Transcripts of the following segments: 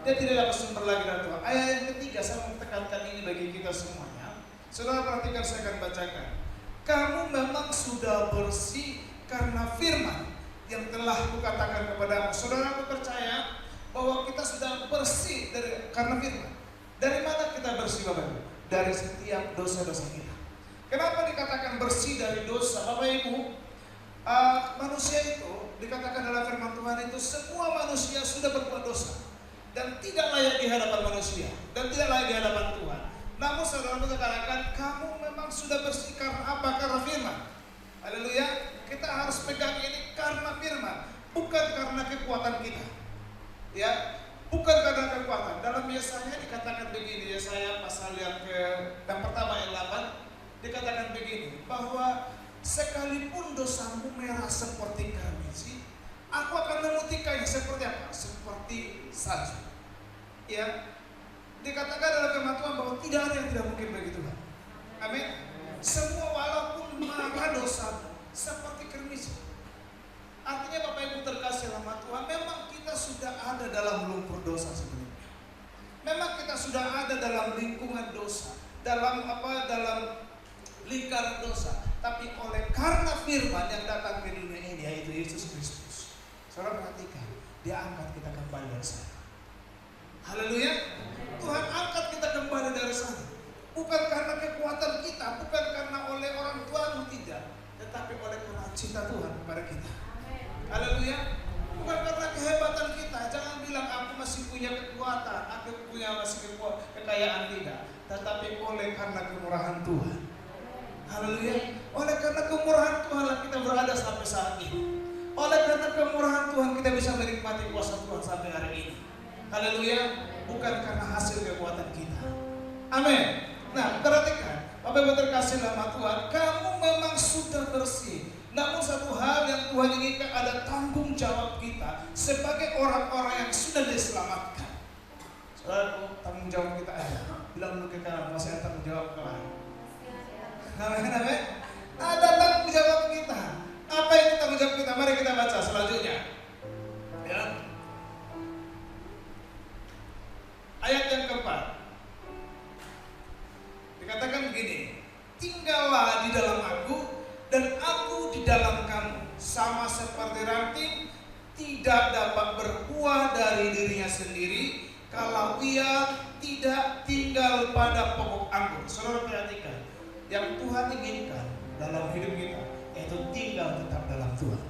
Dia tidak dapat sumber lagi dari Tuhan. Ayat yang ketiga saya mau tekankan ini bagi kita semuanya. Saudara perhatikan, saya akan bacakan. Kamu memang sudah bersih karena firman yang telah kukatakan kepadamu. Saudara, aku percaya bahwa kita sudah bersih karena firman. Dari mana kita bersih, Bapak Ibu? Dari setiap dosa-dosa kita. Kenapa dikatakan bersih dari dosa, Bapak Ibu? Manusia itu dikatakan dalam firman Tuhan itu semua manusia sudah berbuat dosa dan tidak layak di hadapan manusia dan tidak layak di hadapan Tuhan. Namun saudara katakan kamu memang sudah bersih karena apa? Karena firman. Haleluya. Kita harus pegang ini karena firman, bukan karena kekuatan kita. Ya, bukan karena kekuatan. Dalam Yesaya dikatakan begini, Yesaya pasal yang pertama ayat 8 dikatakan begini, bahwa sekalipun dosamu merah seperti karmisi, aku akan memutihkannya seperti apa? Seperti salju. Ya, dikatakan dalam firman Tuhan bahwa tidak ada yang tidak mungkin bagi Tuhan. Amin. Semua walaupun marah dosa seperti karmisi. Artinya Bapak Ibu terkasih dalam Tuhan, memang kita sudah ada dalam lumpur dosa sebelumnya. Memang kita sudah ada dalam lingkungan dosa, dalam lingkaran dosa. Tapi karena firman yang datang ke dunia ini, yaitu Yesus Kristus, saudara perhatikan, Dia angkat kita kembali dari sana. Haleluya. Tuhan angkat kita kembali dari sana. Bukan karena kekuatan kita, bukan karena oleh orang tuamu, tidak, tetapi oleh karena cinta Tuhan kepada kita. Haleluya. Bukan karena kehebatan kita. Jangan bilang aku masih punya kekuatan, aku masih kekayaan, tidak. Tetapi oleh karena kemurahan Tuhan. Haleluya. Oleh karena kemurahan Tuhan kita berada sampai saat ini. Oleh karena kemurahan Tuhan kita bisa menikmati kuasa Tuhan sampai hari ini. Haleluya. Bukan karena hasil kekuatan kita. Amin. Nah, perhatikan, Bapak Ibu terkasih dalam Tuhan, kamu memang sudah bersih. Namun satu hal yang Tuhan inginkan, ada tanggung jawab kita sebagai orang-orang yang sudah diselamatkan. Saudara, tanggung jawab kita ada. Bilang dulu ke kanan, masih ada tanggung jawab ke lain. Amin. Ada tanggung jawab kita. Apa itu tanggung jawab kita? Mari kita baca selanjutnya. Ya. Ayat yang keempat. Dikatakan begini, tinggallah di dalam aku dan aku di dalam kamu, sama seperti ranting tidak dapat berbuah dari dirinya sendiri kalau ia tidak tinggal pada pokok anggur. Saudara perhatikan, yang Tuhan inginkan dalam hidup kita yaitu tinggal tetap dalam Tuhan.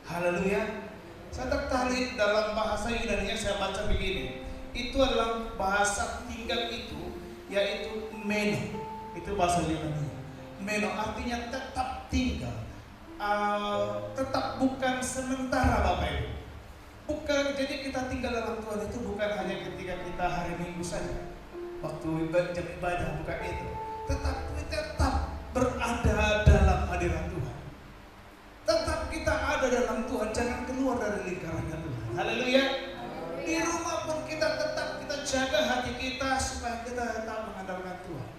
Haleluya. Saya tertarik dalam bahasa Yunani, saya baca begini. Itu adalah bahasa tinggal itu, yaitu meno. Itu bahasa Yunani. Meno artinya tetap tinggal, tetap, bukan sementara, Bapak Ibu. Bukan, jadi kita tinggal dalam Tuhan itu bukan hanya ketika kita hari Minggu saja, waktu jam ibadah, bukan itu. Tetapi tetap berada dalam hadirat Tuhan. Tetap kita ada dalam Tuhan, jangan keluar dari lingkarannya Tuhan. Haleluya. Di rumah pun kita tetap, kita jaga hati kita supaya kita tetap mengandalkan Tuhan.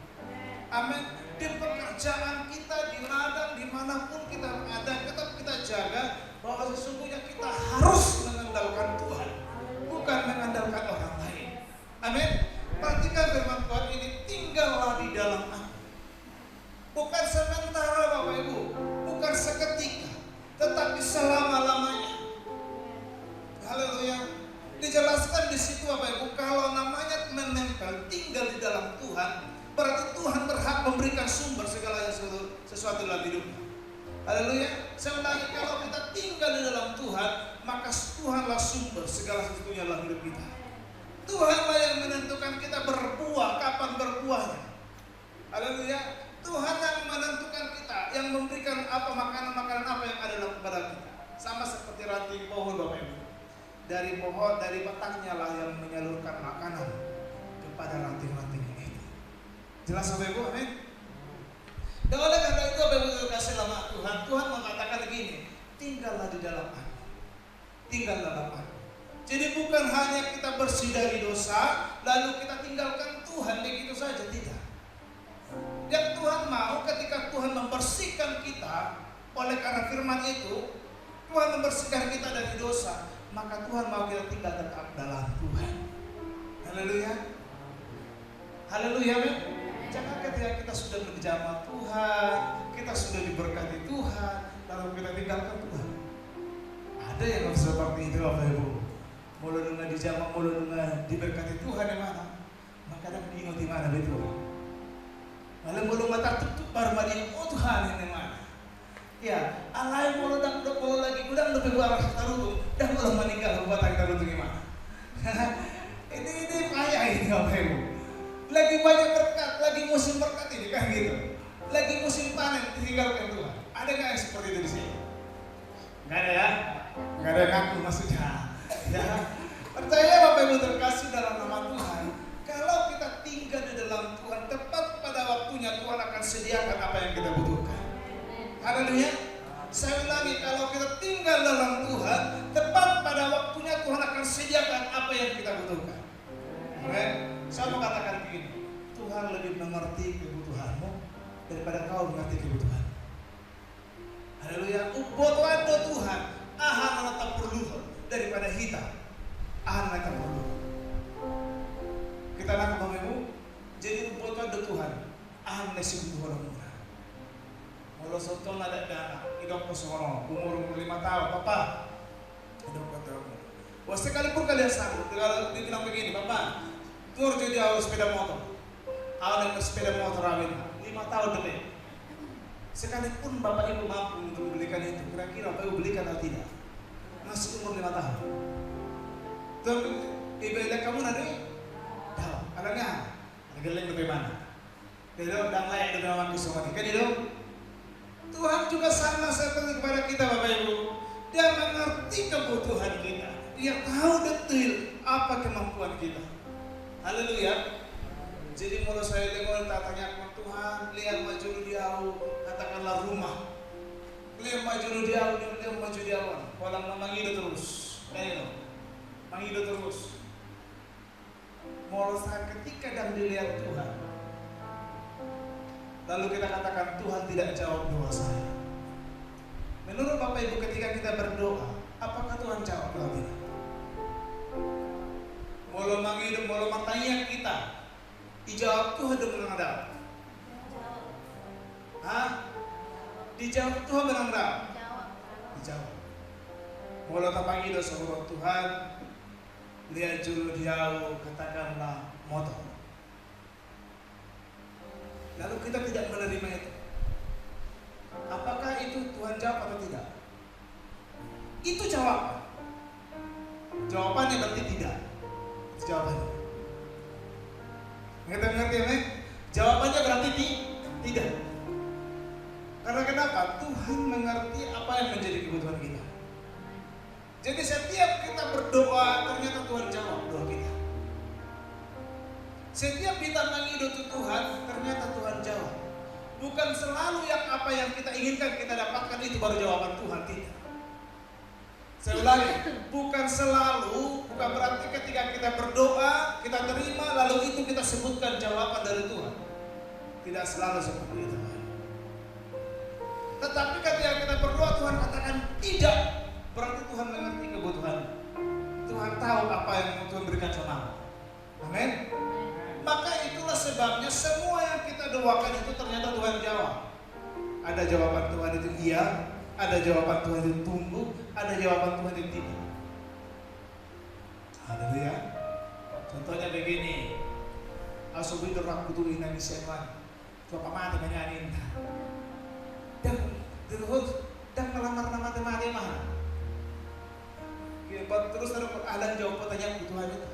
Amin. Di pekerjaan kita, di ladang, dimanapun kita ada, tetap kita jaga bahwa sesungguhnya kita harus mengandalkan Tuhan, bukan mengandalkan orang lain. Amin. Perhatikan firman Tuhan ini, tinggallah di dalam aku. Bukan sementara, Bapak Ibu, bukan seketika, tetapi selama-lamanya. Haleluya. Dijelaskan di situ, Bapak Ibu, kalau namanya menempel, tinggal di dalam Tuhan, berarti Tuhan berhak memberikan sumber segala sesuatu dalam hidupnya. Haleluya. Saya ulangi, kalau kita tinggal di dalam Tuhan, maka Tuhanlah sumber segala sesuatunya dalam hidup kita. Tuhanlah yang menentukan kita berbuah, kapan berbuahnya. Haleluya. Tuhan yang menentukan kita, yang memberikan apa makanan-makanan apa yang ada dalam kepada kita. Sama seperti ranting pohon, Bapak Ibu. Dari pohon, dari batangnya lah yang menyalurkan makanan kepada ranting-ranting itu. Jelas, Bapak Ibu? Amin. Dan oleh karena itu, Bapak Ibu terkasih dalam Tuhan, Tuhan mengatakan begini, tinggallah di dalam aku. Tinggal dalam aku. Jadi bukan hanya kita bersih dari dosa, lalu kita tinggalkan Tuhan begitu saja, tidak. Yang Tuhan mau ketika Tuhan membersihkan kita, oleh karena firman itu, Tuhan membersihkan kita dari dosa, maka Tuhan mau kita tinggal tetap dalam Tuhan. Haleluya. Haleluya, men. Jangan ketika kita sudah menjamah Tuhan, kita sudah diberkati Tuhan, lalu kita tinggalkan Tuhan. Ada yang seperti itu, Bapak Ibu. Mulu dengan dijamah, mulu dengan diberkati Tuhan yang mana? Maka ada bingung di mana betul. Lalu mulu mata tutup baru mari, oh Tuhan yang mana? Ya, alai mulu dan mulu lagi gudang lebih gua harus taruh, dan mulu meninggal buat kita taruh gimana? Ini payah ini, Bapak Ibu. Lagi banyak berkat, lagi musim berkat ini kan gitu. Lagi musim panen ditinggalkan Tuhan. Ada nggak yang seperti itu di sini? Nggak ada ya? Nggak ada yang ngaku maksudnya. Ya, percaya Bapak Ibu terkasih dalam nama Tuhan. Kalau kita tinggal di dalam Tuhan, tepat pada waktunya Tuhan akan sediakan apa yang kita butuhkan. Haleluya. Saya ulangi, kalau kita tinggal dalam Tuhan, tepat pada waktunya Tuhan akan sediakan apa yang kita butuhkan. Amen. Saya mau katakan begini, Tuhan lebih mengerti kebutuhanmu daripada kau mengerti kebutuhan. Haleluya. Butuhan Tuhan, ahan tetap perlu daripada kita, ahan tetap perlu. Kita nak Bapak Ibu, jadi butuhan Tuhan, ahan nasi butuhan murah. Kalau contoh ada dana, hidup kesono, umur 5 tahun, Papa, hidup ketemu. Wah sekalipun kalian sanggup, kalau dibilang begini, Papa, tur jadi harus sepeda motor, awalnya sepeda motor awin, 5 tahun lebih. Sekalipun Bapak Ibu mampu untuk membelikan itu, kira-kira Bapak Ibu belikan atau tidak? Masih umur 5 tahun. Tuh, ibu kamu nanti, tahu, adanya, ada geleng bagaimana? Jadi dan layak dengan orang kisah kan itu. Tuhan juga sama seperti kepada kita Bapak Ibu. Dia mengerti kebutuhan kita. Dia tahu detail apa kemampuan kita. Haleluya. Jadi mulai saya dengar tanya Tuhan, lihat maju jauh, katakanlah rumah. Lihat maju jauh, lihat maju jauh. Kolam mangido terus. Ayo. Mangido terus. Mulai saya ketika dan dilihat Tuhan. Lalu kita katakan Tuhan tidak jawab doa saya. Menurut Bapak Ibu ketika kita berdoa, apakah Tuhan jawab doa kita? Walau menghidup, walau matanya kita, dijawab Tuhan dengan ada. Hah? Dijawab Tuhan dengan ada. Dijawab. Walau tak hidup seorang Tuhan, lihat juru jauh, katakanlah motor. Lalu kita tidak menerima itu. Apakah itu Tuhan jawab atau tidak? Itu jawaban. Jawabannya berarti tidak. Jawabannya. Ngerti ya? Jawabannya berarti tidak. Karena kenapa? Tuhan mengerti apa yang menjadi kebutuhan kita. Jadi setiap kita berdoa, ternyata Tuhan jawab doa kita. Setiap kita menghidup Tuhan, ternyata Tuhan jawab. Bukan selalu yang apa yang kita inginkan kita dapatkan itu baru jawaban Tuhan, tidak. Saya ulangi, bukan selalu, bukan berarti ketika kita berdoa, kita terima, lalu itu kita sebutkan jawaban dari Tuhan. Tidak selalu seperti itu. Tetapi ketika kita berdoa, Tuhan katakan tidak, berarti Tuhan mengerti kebutuhan. Tuhan tahu apa yang Tuhan berikan sama. Amin. Maka itulah sebabnya semua yang kita doakan itu ternyata Tuhan jawab. Ada jawaban Tuhan itu iya, ada jawaban Tuhan itu tunggu, ada jawaban Tuhan itu tidak. Haleluya. Contohnya begini, asubi dorak butuh inani sewan, coba mati menyanyi. Dan terus dan melamar nama teman-teman. Terus ada Alan jawab pertanyaan Tuhan itu.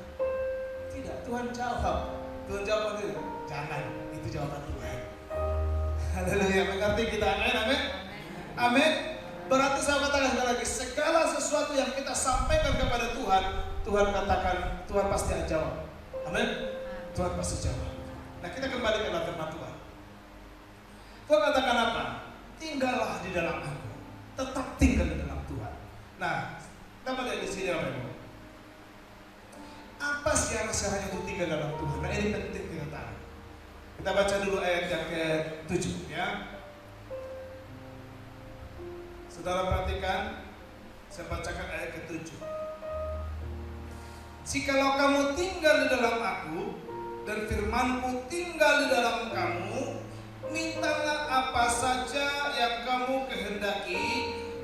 Tidak, Tuhan jawab. Tuhan jawab itu, jangan, itu jawaban Tuhan. Haleluya, mengerti kita, amin, amin, amin. Berarti saya katakan sekali lagi, segala sesuatu yang kita sampaikan kepada Tuhan, Tuhan katakan, Tuhan pasti akan jawab. Amin, Tuhan pasti jawab. Nah kita kembali ke firman Tuhan. Tuhan katakan apa? Tinggallah di dalam aku, tetap tinggal di dalam Tuhan. Nah, kita melihat di sini Bapak Ibu. Apa syarat-syarat untuk tinggal dalam Tuhan? Nah ini penting kita tahu. Kita baca dulu ayat yang ke-7 ya. Saudara perhatikan, saya bacakan ayat ke-7. Jikalau kamu tinggal di dalam aku dan firmanku tinggal di dalam kamu, mintalah apa saja yang kamu kehendaki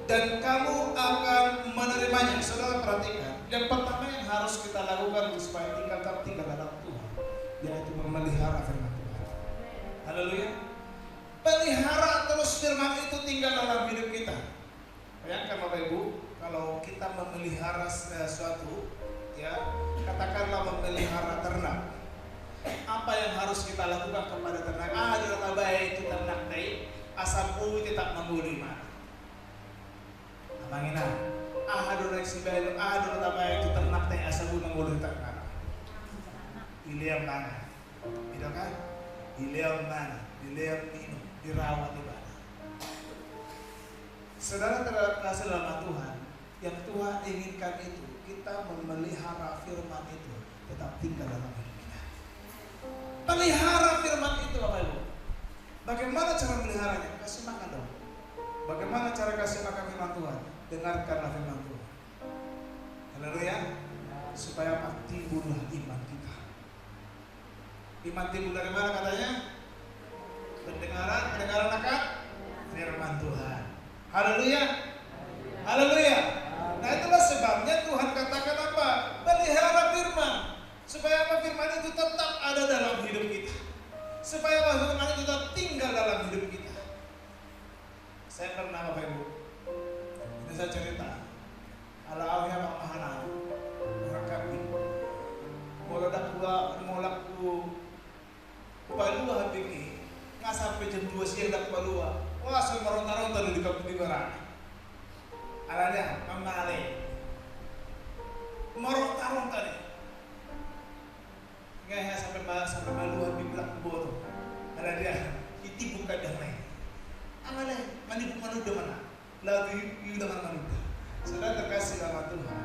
dan kamu akan menerimanya. Saudara perhatikan, yang pertama yang harus kita lakukan supaya tinggal dalam Tuhan, yaitu memelihara firman Tuhan. Haleluya. Pelihara terus firman itu tinggal dalam hidup kita. Bayangkan Bapak Ibu, kalau kita memelihara sesuatu, ya, katakanlah memelihara ternak. Apa yang harus kita lakukan kepada ternak? Adalah baik itu ternak tadi, asal pun tidak membulima. Amangina, adalah sibayo, adalah baik itu ternak tadi asal pun membulima ternak. Iliam mana? Tidak kan? Iliam mana? Iliam minum. Dirawat di mana? Saudara terkasih dalam Tuhan, yang Tuhan inginkan itu kita memelihara firman itu tetap tinggal dalam hidup kita. Pelihara firman itu Bapak Ibu. Bagaimana cara meliharanya? Kasih makan dong. Bagaimana cara kasih makan firman Tuhan? Dengarkanlah firman Tuhan. Haleluya. Supaya timbullah iman kita. Iman timbul dari mana katanya? Pendengaran akan firman Tuhan. Haleluya. Haleluya. Nah itulah sebabnya Tuhan katakan apa? Pelihara firman. Supaya apa? Firman itu tetap ada dalam hidup kita. Supaya apa? Firman itu tetap tinggal dalam hidup kita. Saya pernah Bapak Ibu, ini saya cerita. Ala-awnya Pak Mahana, orang kambing. Mulak ku Palua habis nggak sampai jam 2 siang dah Palua. Wah, saya meronta-ronta di kampung di Barang. Alanya, kembali. Meronta-ronta nih. Nggak sampai Palua di belakang botol. Ada dia, itu bukan damai. Amane, mandi bukan udah mana? Lalu you dengan manusia. Saudara terkasih dalam Tuhan.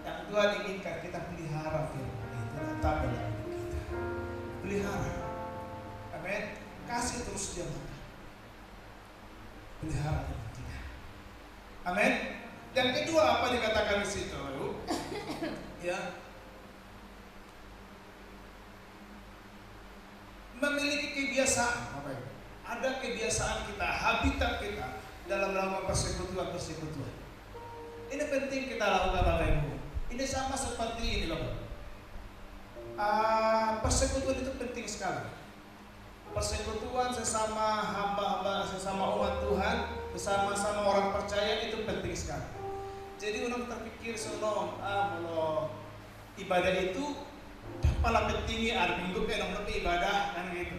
Yang Tuhan inginkan kita pelihara firman itu tetap dalam hidup kita. Pelihara. Amin. Kasih terus dia makan. Pelihara firman kita. Amin. Yang kedua apa dikatakan di situ? Ya. Memiliki kebiasaan, apa itu? Ada kebiasaan kita, habitat kita dalam melakukan persekutuan. Ini penting kita lakukan Bapak Ibu. Ini sama seperti ini Bapak. Persekutuan itu penting sekali. Persekutuan sesama hamba-hamba, sesama umat Tuhan, bersama-sama orang percaya itu penting sekali. Jadi orang terpikir kalau ibadah itu dapat pentingnya hari Minggu lebih ibadah kan gitu.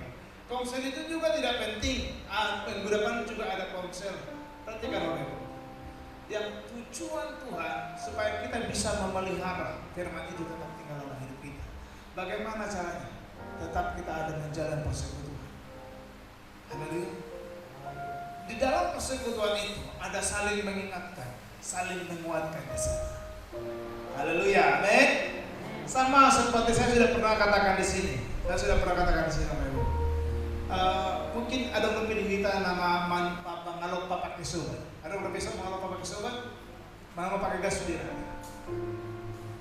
Komsel itu juga tidak penting. Minggu depan juga ada komsel. Perhatikan Bapak Ibu. Yang tujuan Tuhan supaya kita bisa memelihara firman itu tetap tinggal dalam hidup kita. Bagaimana caranya? Tetap kita ada menjalani persekutuan. Haleluya. Di dalam persekutuan itu ada saling mengingatkan, saling menguatkan di sana. Haleluya. Amin. Sama seperti saya sudah pernah katakan di sini. Bapak Ibu. Mungkin ada lebih di kita nama mangalok papak kesoban. Ada berapa besok mangalok papak kesoban? Mangalok pakai gas dia.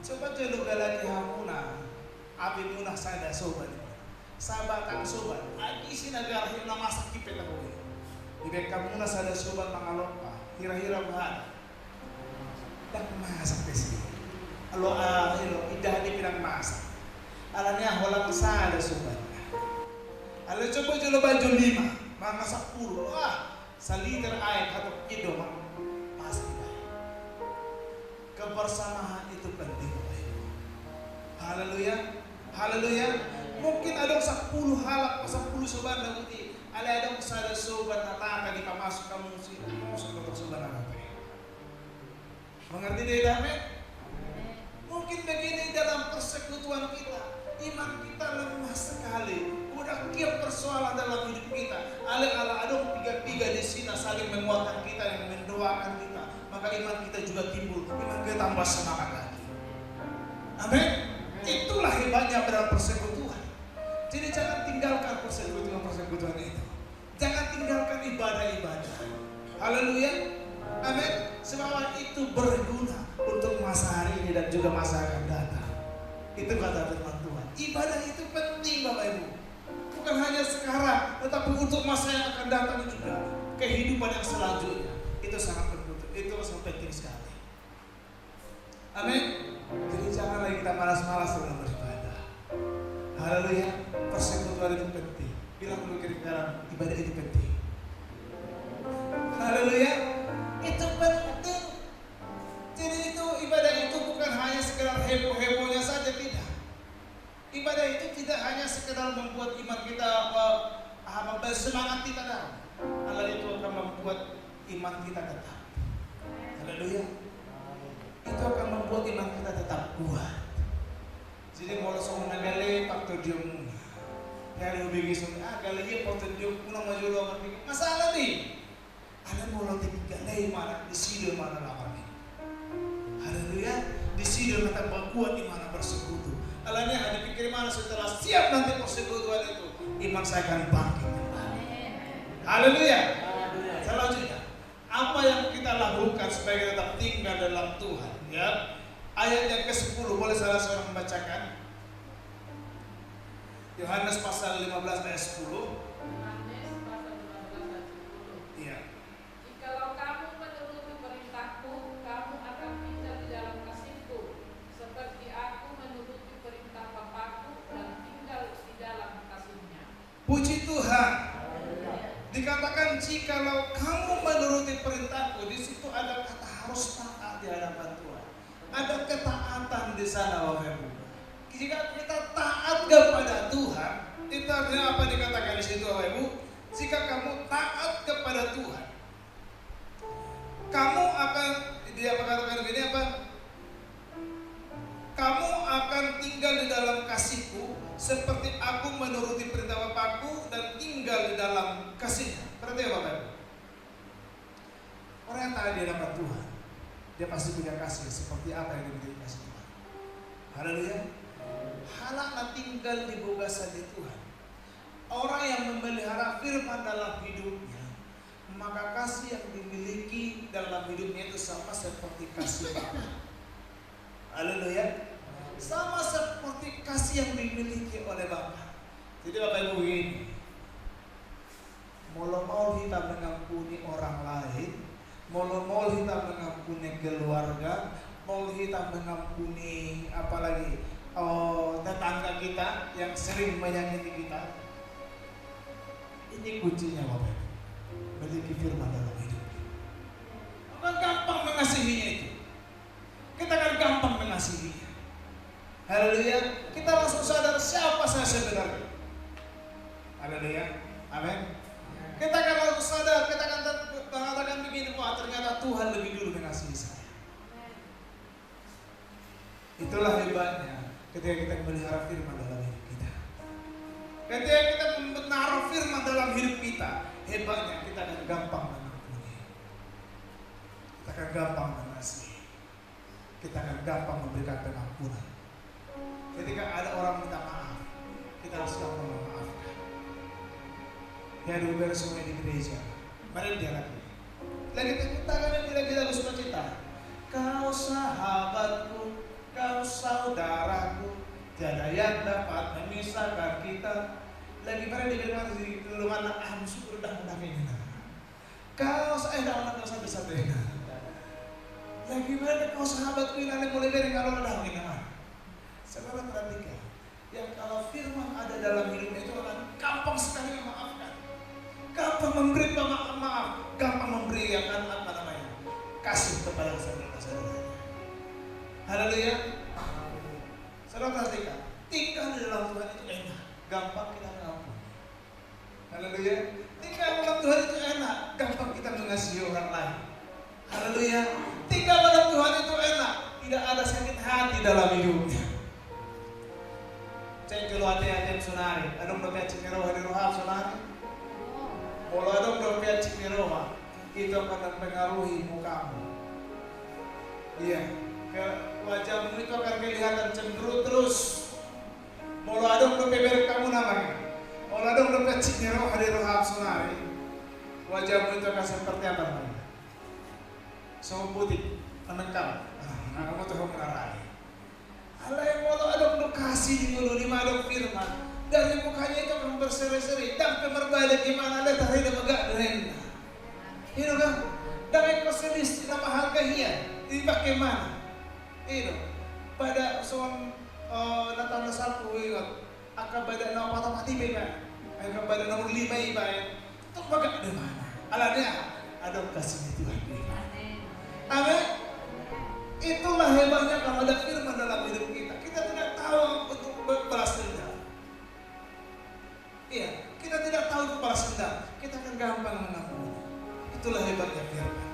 Coba jeluk lagi hamuna, api munah sada soban. Sabatang soban. Adi si negara yang nama sakit petahui. Ibek kamu na sada soban mangalok pa. Hira-hira bahan. Tak masak pesi. Alo idah di pinang masak. Alanya holang sada soban. Alo coba jelo baju 5, mga 10, sa liter air atau kido masak baik. Kebersamaan itu penting baik. Haleluya, haleluya. Mungkin ada 10 halak, 10 soban na uti. Ada sada soban na taka di kamasuk kamu si masuk ke soban na natin. Mengerti tidak amin? Mungkin begini dalam persekutuan kita, iman kita lemah sekali. Udah kiam persoalan dalam hidup kita. Ala ada 3 di sini saling menguatkan kita dan mendoakan kita. Maka iman kita juga timbul, iman kita tambah semangat lagi. Amin. Itulah hebatnya dalam persekutuan. Jadi jangan tinggalkan persekutuan itu. Jangan tinggalkan ibadah-ibadah. Haleluya. Amin. Sebab itu berguna untuk masa hari ini dan juga masa akan datang. Itu kata firman Tuhan. Ibadah itu penting Bapak Ibu. Bukan hanya sekarang, tetapi untuk masa yang akan datang juga. Kehidupan yang selanjutnya. Itu sangat penting. Itu sangat penting sekali. Amin. Jadi jangan lagi kita malas-malas dalam beribadah. Haleluya. Persekutuan itu penting. Bilang dulu kira-kira ibadah itu penting. Haleluya. Itu penting. Jadi itu ibadah itu bukan hanya sekedar heboh-hebohnya saja, tidak. Ibadah itu tidak hanya sekedar membuat iman kita semangat kita dalam. Allah itu akan membuat iman kita tetap. Haleluya. Itu akan membuat iman kita tetap kuat. Jadi kalau soal nagale faktor dia muna. Ya lu bagi soal gale dia faktor dia muna majulo kan masalah nih. Ada mulai gale mana di sini mana lawan. Haleluya. Di sini kita kuat iman bersekutu. Alanya ada pikir mana setelah siap nanti persekutuan itu iman saya akan bangkit. Haleluya. Selanjutnya, apa yang kita lakukan supaya kita tetap tinggal dalam Tuhan? Ya, ayat yang ke-10 boleh salah seorang membacakan? Yohanes pasal 15 ayat 10. Yohanes pasal 15 ayat 10. Iya. Jikalau kamu menuruti perintahku, kamu akan tinggal di dalam kasihku, seperti aku menuruti perintah Bapakku dan tinggal di dalam kasihnya. Puji Tuhan. Dikatakan jikalau kamu menuruti perintahku, di situ ada kata harus taat di hadapan Tuhan. Ada ketaatan di sana Bapak Ibu. Jika kita taat kepada Tuhan, itu artinya apa dikatakan di situ Bapak Ibu? Jika kamu taat kepada Tuhan, kamu akan dia katakan begini apa? Kamu akan tinggal di dalam kasihku seperti aku menuruti perintah Bapakku dan tinggal di dalam kasihnya. Berarti apa Bapak? Orang yang taat di hadapan Tuhan, dia pasti punya kasih seperti apa yang dimiliki kasih Tuhan. Haleluya. Halakna tinggal di bogasan di Tuhan. Orang yang memelihara firman dalam hidupnya, maka kasih yang dimiliki dalam hidupnya itu sama seperti kasih Bapa. Haleluya. Sama seperti kasih yang dimiliki oleh Bapa. Jadi Bapak Ibu ini, mau kita mengampuni orang lain, mau kita mengampuni keluarga, mau kita mengampuni apalagi tetangga kita yang sering menyakiti kita. Ini kuncinya Bapak Ibu. Memiliki firman dalam hidup. Akan gampang mengasihinya itu. Kita akan gampang mengasihinya. Haleluya. Kita langsung sadar siapa saya sebenarnya. Haleluya. Amin. Kita akan langsung sadar, kita akan mengatakan begini, wah ternyata Tuhan lebih dulu mengasihi saya. Itulah hebatnya ketika kita memelihara firman dalam hidup kita. Ketika kita menaruh firman dalam hidup kita, hebatnya kita akan gampang mengampuni. Kita akan gampang mengasihi. Kita akan gampang memberikan pengampunan. Ketika ada orang minta maaf, kita harus gampang memaafkan. Ya dulu semua di gereja, mari dia lagi tepuk tangan dan tidak kita bersuka-cita. Kau sahabatku, kau saudaraku, tiada yang dapat memisahkan kita. Lagi pada dibilang di mana syukur dah ini. Kau dah dosa besar deh. Lagi pada kau sahabatku ini boleh beri kalau dah ini mana. Saudara perhatikan, yang kalau firman ada dalam hidupnya itu akan gampang sekali memaafkan, gampang memberi maaf, gampang memberi yang apa namanya kasih kepada saudara-saudaranya. Haleluya. Saudara perhatikan, tinggal di dalam Tuhan itu enak, gampang kita mengampuni. Haleluya. Tinggal dalam Tuhan itu enak, gampang kita mengasihi orang lain. Haleluya. Tinggal dalam Tuhan itu enak, tidak ada sakit hati dalam hidupnya. Cek kalau hati-hati sunari, adong doa cik roha di roha sunari. Kalau adong doa cik roha, itu akan mempengaruhi mukamu. Iya, ke wajahmu itu akan kelihatan cemberut terus. Kalau adong doa beber kamu namanya, kalau adong doa cik roha di roha sunari, wajahmu itu akan seperti apa namanya? Semua putih, menengkam. Nah, kamu tuh mengarai. Alay, kalau adong doa kasih di mulut lima dok firman. Dari mukanya itu akan berseri-seri. Dan kemerbalik gimana ada tahu dia megak dengan. Itu kan. Dan ekoselis nama harga hian. Ini bagaimana? Itu pada soal Natanda sapu ingat. Akan pada nama patah mati bega. Akan pada nomor 5 iba. Itu megak dengan. Alatnya ada kasih Tuhan. Amin. Itulah hebatnya kalau ada firman dalam hidup kita. Kita tidak tahu untuk balas dendam. Iya, kita tidak tahu untuk balas dendam. Kita akan gampang mengampuni. Itulah hebatnya firman.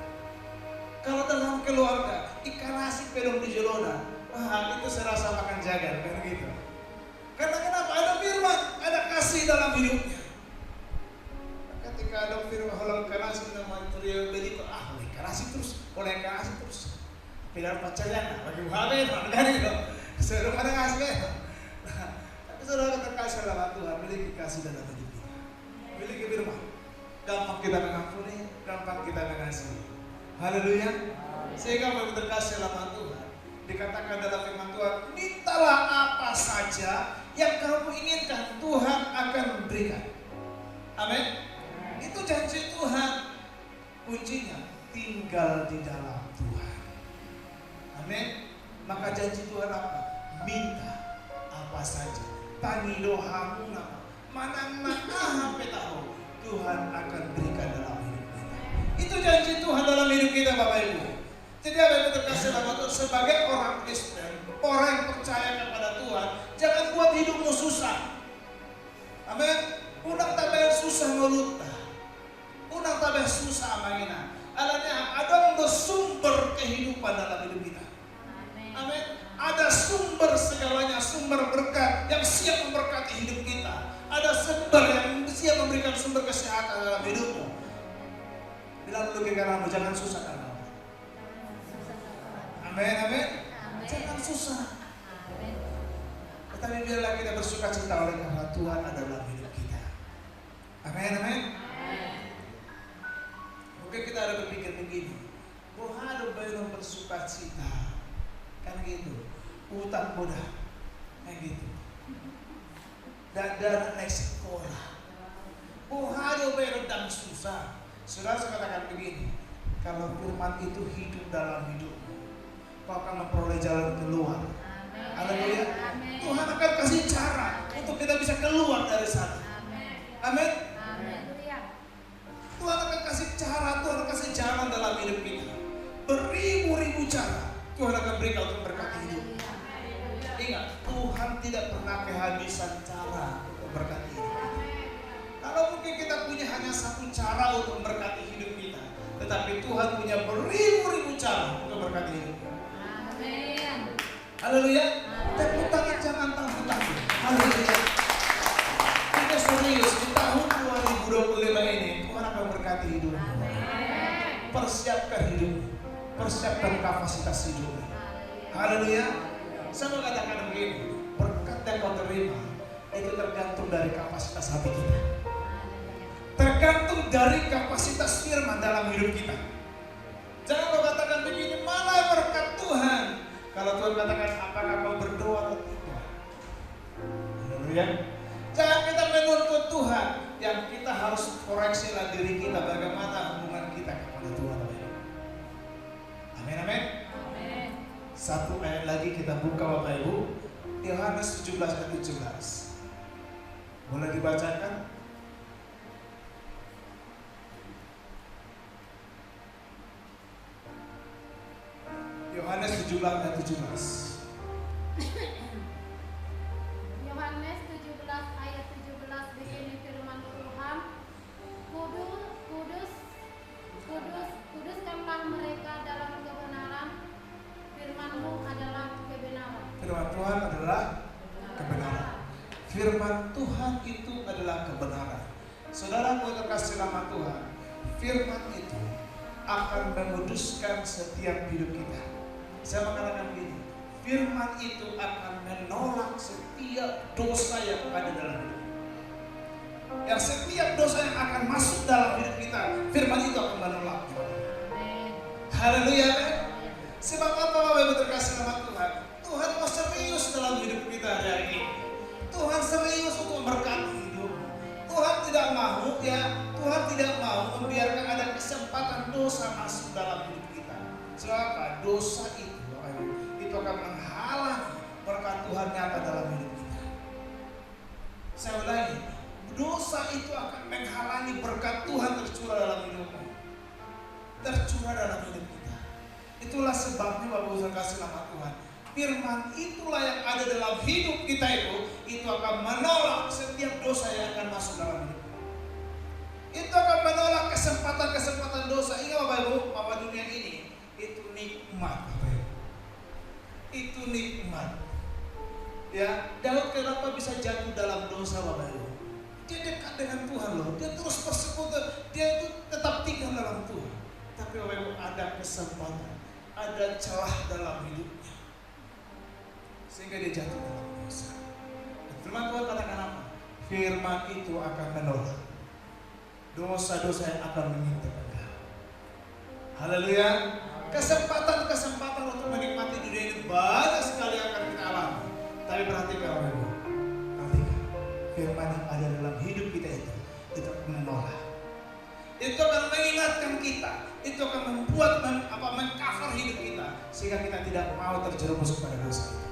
Kalau dalam keluarga ikan asin pelong di jolonan, wah itu serasa makan jagar kan gitu. Karena kenapa? Ada firman, ada kasih dalam hidupnya. Ketika ada firman holang ikan asin nama trio beli kok boleh ikan asin terus, boleh ikan asin terus. Pilar pacarnya, bagi bahagia, kan itu. Sebelum ada ngasih tapi saudara terkasih dalam Tuhan, miliki kasih dalam hidup kita. Miliki firman. Gampang kita mengampuni, gampang kita mengasihi. Haleluya. Sehingga bagi terkasih dalam Tuhan, dikatakan dalam firman Tuhan, mintalah apa saja yang kamu inginkan, Tuhan akan memberikan. Amin. Itu janji Tuhan. Kuncinya tinggal di dalam Tuhan. Amin. Maka janji Tuhan apa? Minta apa saja. Tani dohamu nama. Mana tahu Tuhan akan berikan dalam hidup kita. Itu janji Tuhan dalam hidup kita Bapak Ibu. Jadi apa yang terkasih dalam Tuhan sebagai orang Kristen, orang yang percaya kepada Tuhan, jangan buat hidupmu susah. Amin. Unang tabel susah mulutnya. Unang tabel susah amangina. Alanya ada sumber kehidupan dalam hidup kita. Amin. Ada sumber segalanya, sumber berkat yang siap memberkati hidup kita. Ada sumber yang siap memberikan sumber kesehatan dalam hidupmu. Bilang dulu ke kananmu, jangan susah kamu. Amin, amin. Jangan susah. Tetapi biarlah kita bersuka cita oleh karena Tuhan ada dalam hidup kita. Amin, amin. Mungkin kita ada berpikir begini, bahwa ada bayi bersuka cita. Kan gitu, utang mudah, kayak gitu. Dan naik sekolah, ada berdang susah. Saudara saya katakan begini, kalau firman itu hidup dalam hidupmu, kau akan memperoleh jalan keluar. Haleluya. Tuhan akan kasih cara untuk kita bisa keluar dari sana. Amin. Tuhan akan kasih cara, Tuhan akan kasih jalan dalam hidup kita. Beribu-ribu cara Tuhan akan berikan untuk berkati hidup. Ingat, Tuhan tidak pernah kehabisan cara untuk berkati hidup. Kalau mungkin kita punya hanya satu cara untuk berkati hidup kita, tetapi Tuhan punya beribu-ribu cara untuk berkati hidup kita. Amin. Haleluya. Tepuk tangan jangan takut-takut. Haleluya. Kita serius di tahun 2025 ini Tuhan akan berkati hidupmu. Persiapkan hidupmu. Persiapkan kapasitas hidup. Haleluya. Saya mau katakan begini, berkat yang kau terima itu tergantung dari kapasitas hati kita. Tergantung dari kapasitas firman dalam hidup kita. Jangan kau katakan begini, mana berkat Tuhan? Kalau Tuhan katakan apakah kau berdoa atau tidak? Haleluya. Jangan kita menuntut Tuhan, yang kita harus koreksilah diri kita bagaimana hubungan kita kepada Tuhan. Amin, amin. Satu ayat lagi kita buka Bapak Ibu, Yohanes 17 ayat 17. Boleh dibacakan? Yohanes 17 ayat 17. Yohanes 17 ayat 17 begini firman Tuhan, kuduskanlah mereka dalam kebenaran, firman-Mu adalah kebenaran. Firman Tuhan adalah kebenaran. Firman Tuhan itu adalah kebenaran. Saudaraku terkasih nama Tuhan, firman itu akan menguduskan setiap hidup kita. Saya mengatakan begini, firman itu akan menolak setiap dosa yang ada dalam hidup kita. Yang setiap dosa yang akan masuk dalam hidup kita, firman itu akan menolak. Haleluya. Sebab apa Bapak Ibu terkasih nama Tuhan? Tuhan mau serius dalam hidup kita hari ini. Tuhan nyata dalam hidup kita. Saya ulangi, dosa itu akan menghalangi berkat Tuhan tercurah dalam hidupmu, tercurah dalam hidup kita. Itulah sebabnya Bapak Ibu kasih nama Tuhan, firman itulah yang ada dalam hidup kita itu akan menolak setiap dosa yang akan masuk dalam hidup. Itu akan menolak kesempatan-kesempatan dosa. Ingat Bapak Ibu, bahwa dunia ini itu nikmat, Bapak Ibu. Itu nikmat. Ya, Daud kenapa bisa jatuh dalam dosa, Bapak Ibu? Dia dekat dengan Tuhan loh. Dia terus bersekutu. Dia itu tetap tinggal dalam Tuhan. Tapi Bapak Ibu, ada kesempatan, ada celah dalam hidupnya, sehingga dia jatuh dalam dosa. Dan firman Tuhan katakan apa? Firman itu akan menolak dosa-dosa yang akan mengintai engkau. Haleluya. Kesempatan-kesempatan untuk menikmati dunia ini banyak sekali yang akan kita alami. Tapi perhatikan Bapak Ibu, perhatikan firman yang ada dalam hidup kita itu akan menolak. Itu akan mengingatkan kita, itu akan membuat mengcover hidup kita sehingga kita tidak mau terjerumus pada dosa itu.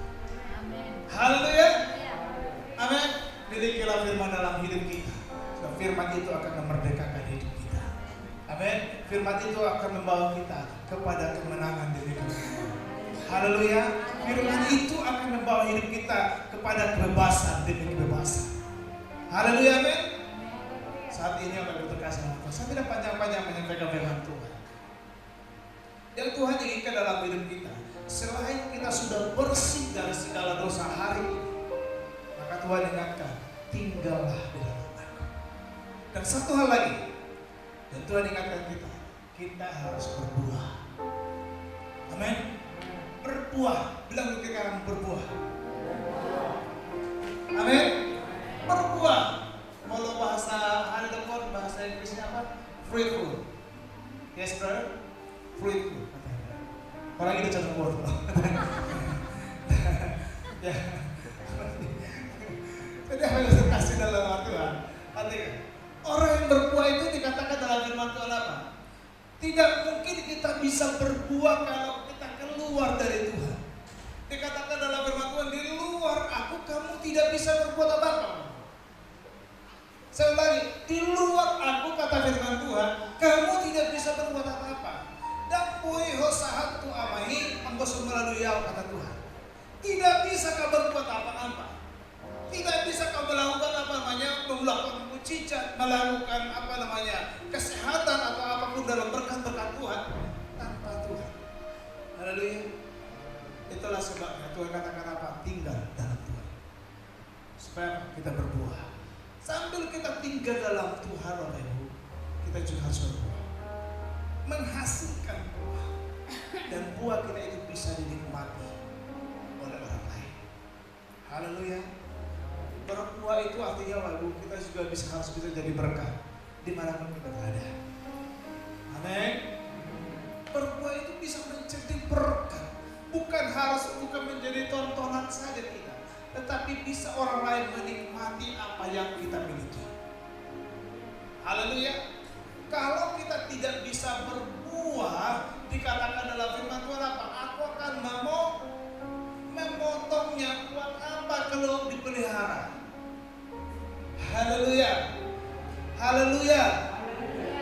Amin. Haleluya. Ya. Amin. Milikilah firman dalam hidup kita. Sebab firman itu akan memerdekakan hidup kita. Amin. Firman itu akan membawa kita kepada kemenangan demi kemenangan. Haleluya. Firman itu akan membawa hidup kita kepada kebebasan demi kebebasan. Haleluya. Amin. Saat ini Bapak Ibu terkasih dalam Tuhan, saya tidak panjang-panjang menyampaikan firman Tuhan. Yang Tuhan inginkan dalam hidup kita, selain kita sudah bersih dari segala dosa hari ini, maka Tuhan ingatkan, tinggallah di dalam Aku. Dan satu hal lagi, dan Tuhan ingatkan kita harus berbuah. Amin. Berbuah, bilang ke kanan, berbuah. Amin. Berbuah. Kalau bahasa Handlepon, bahasa Inggrisnya apa? Fruitful. Yes, brother? Fruitful. Orang itu cocok buat. Ya. Jadi apa yang saya kasih dalam Tuhan? Artinya, orang yang berbuah itu dikatakan dalam firman Tuhan apa? Tidak mungkin kita bisa berbuah kalau kita keluar dari Tuhan. Dikatakan dalam firman Tuhan, di luar Aku kamu tidak bisa berbuat apa-apa. Saya ulangi, di luar Aku, kata firman Tuhan, kamu tidak bisa berbuat apa-apa. Dan pui hosahat tu amahi anggosu melalui yau, kata Tuhan. Tidak bisa kau berbuat apa-apa. Tidak bisa kau melakukan melakukan mujizat, melakukan kesehatan atau apapun dalam berkat-berkat Tuhan tanpa Tuhan. Haleluya. Itulah sebabnya Tuhan katakan apa? Tinggal dalam Tuhan. Supaya kita berbuah. Sambil kita tinggal dalam Tuhan, Bapak Ibu, kita juga harus berbuah, menghasilkan buah, dan buah kita itu bisa dinikmati oleh orang lain. Haleluya. Berbuah itu artinya, Bapak Ibu, kita juga harus bisa jadi berkat dimanapun kita berada. Amin. Berbuah itu bisa menjadi berkat, bukan menjadi tontonan saja kita, tetapi bisa orang lain menikmati apa yang kita miliki. Haleluya. Kalau kita tidak bisa berbuah, dikatakan dalam firman Tuhan apa? Aku akan memotongnya. Buat apa kalau dipelihara? Haleluya. Haleluya.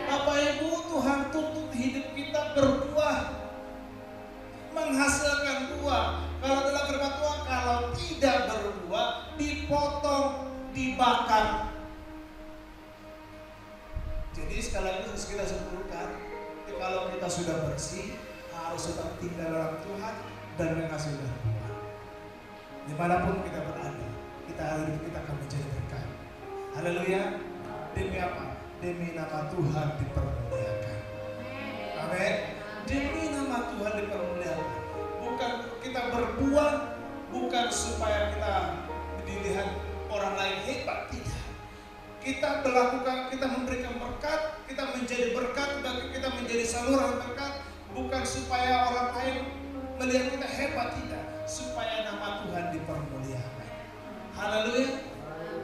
Bapak Ibu, Tuhan tuntut hidup kita berbuah, menghasilkan buah. Kalau dalam firman Tuhan, kalau tidak berbuah, dipotong, dibakar. Jadi sekali lagi harus kita simpulkan, kalau kita sudah bersih, harus tetap tinggal dalam Tuhan dan menghasilkan buah. Dimanapun kita berada, hidup kita akan menjadi berkat. Haleluya. Demi apa? Demi nama Tuhan dipermuliakan. Amin. Demi nama Tuhan dipermuliakan. Bukan kita berbuah, bukan supaya kita dilihat orang lain hebat, tidak. Kita melakukan, kita memberikan berkat, kita menjadi berkat, dan kita menjadi saluran berkat, bukan supaya orang lain melihat kita hebat, tidak, supaya nama Tuhan dipermuliakan. Haleluya.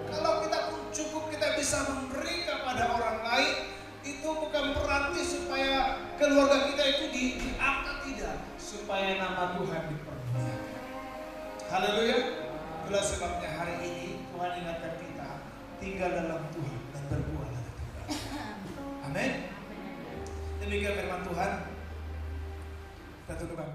Kalau kita pun cukup kita bisa memberi kepada orang lain, itu bukan berarti supaya keluarga kita itu diangkat, tidak, supaya nama Tuhan dipermuliakan. Haleluya. Itulah sebabnya hari ini Tuhan ingatkan kita tinggal dalam Tuhan dan berbuah dalam Tuhan. Amin. Demikian firman Tuhan. Kita tundukkan.